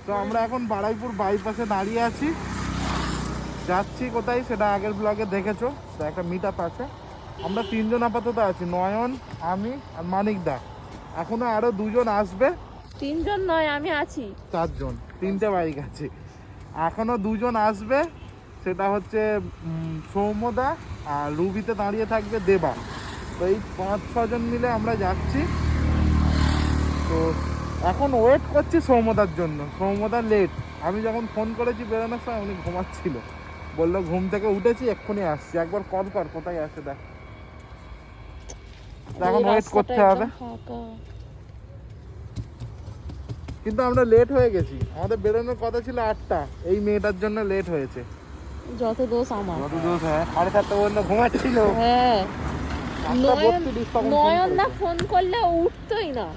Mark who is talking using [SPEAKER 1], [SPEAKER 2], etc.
[SPEAKER 1] তো আমরা এখন বারুইপুর বাইপাসে দাঁড়িয়ে আছি, যাচ্ছি কোথায় সেটা আগের ব্লগে দেখেছো। তো একটা মিট আপ আছে, আমরা 3 জন আপাতত আছি, নয়ন, আমি আর মানিক দা। এখনো আরো 2 জন আসবে।
[SPEAKER 2] 3 জন নয়, আমি আছি
[SPEAKER 1] 4 জন, 3টে বাইক আছে। এখনো 2 জন আসবে, সেটা হচ্ছে সৌম্যদা আর রুবিতে দাঁড়িয়ে থাকবে দেবা। তো এই 5-6 জন মিলে আমরা যাচ্ছি। তো এখন ওয়েট করছি সৌম্যদার জন্য, সৌম্যদা লেট। আমি যখন ফোন করেছি বেরোনোর সময় উনি ঘুমাচ্ছিল, বললো ঘুম থেকে উঠেছি এক্ষুনি আসছি, একবার কল কর কোথায় আছে দেখ। এখন ওয়েট করতে হবে, কিন্তু আমরা লেট হয়ে গেছি। আমাদের বেরোনোর কথা ছিল 8টা, এই মেয়েটার জন্য লেট হয়েছে।
[SPEAKER 2] যত দোষ আমার।
[SPEAKER 1] যত দোষ, হ্যাঁ 7:30 পর্যন্ত ঘুমাচ্ছিল।
[SPEAKER 2] হ্যাঁ,
[SPEAKER 1] 8:32 তখন ফোন
[SPEAKER 2] নয়ন না
[SPEAKER 1] করেছে।
[SPEAKER 2] ফোন করলে উঠতোই না।